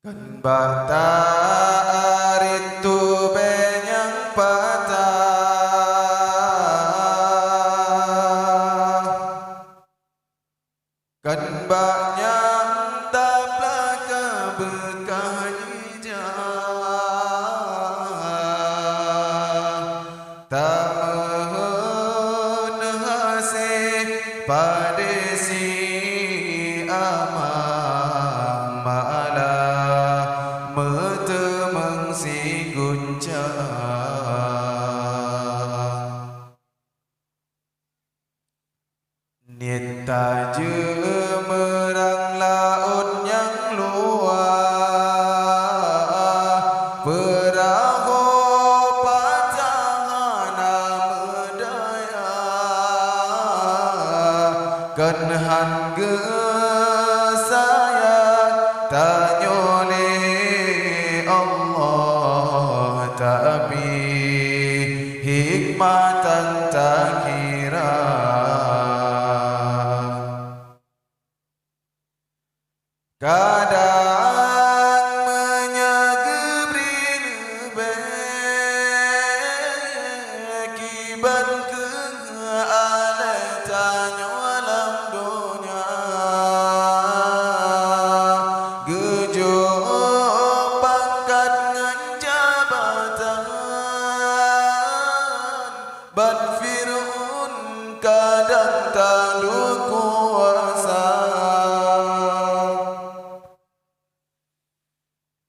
Kan bata aritu benyang patah, kan banyak taplah kebekah ijah, tak mohon hasil pada si amang malah metemeng si guncang. Niat taja merang laut yang luar, perahu patangan medaya, kan harga saya tanya oleh Allah, tapi hikmatan tak kira. Kadang menyagebri lebih kiban ke alai tanya alam dunia, gejo pangkat ngan jabatan ban Fir'aun kadang talu kuasa.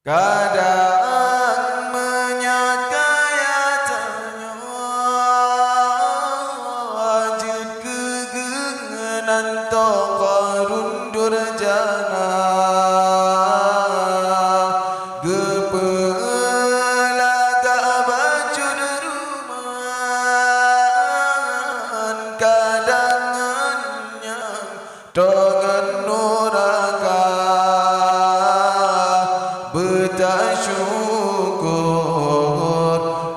Kadang menyakaya tanya wajud kegengan tokarun durjana, gepelaga bajud ruman, kadangannya tongan nuraka, bersyukur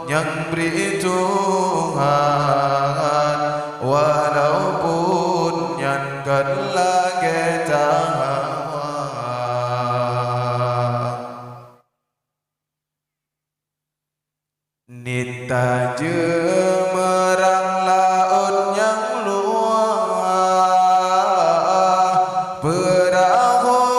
yang beri Tuhan, walaupun yang kan lagi tahawan. Nita je merang laut yang luar, perahu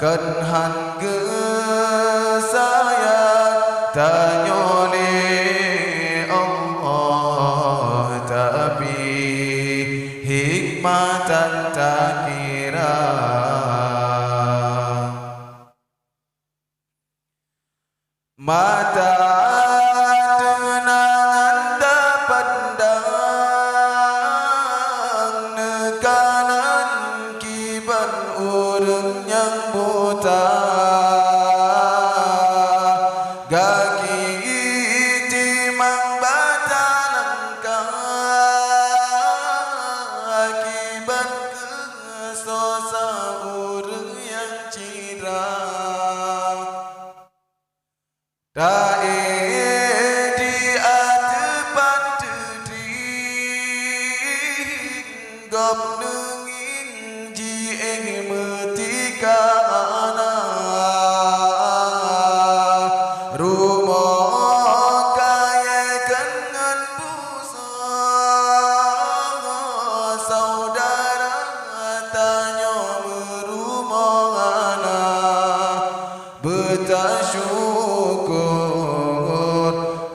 kan harga saya tanya oleh Allah, tapi hikmatan tak kira. Mata tenangan tak pandang, nekanan kiban urang yang buta, gaki timang bata langkah, akibat kesosa urang yang cira. Tak di adepan teding, gop nengin ji metika anak, rumah kaya dengan busa, saudara tanya merumah anak, bertasyukur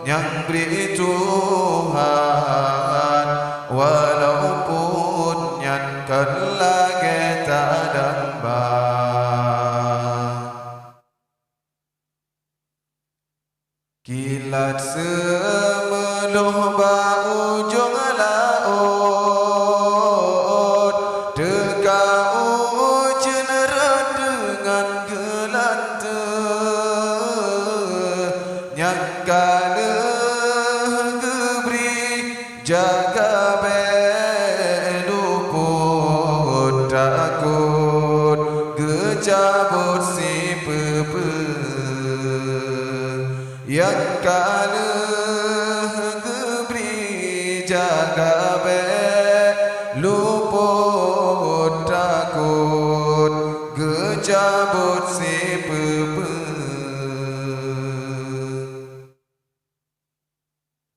yang beri Tuhan, walaupun yang kan lagi tak ada. luput takut gejabut si pepe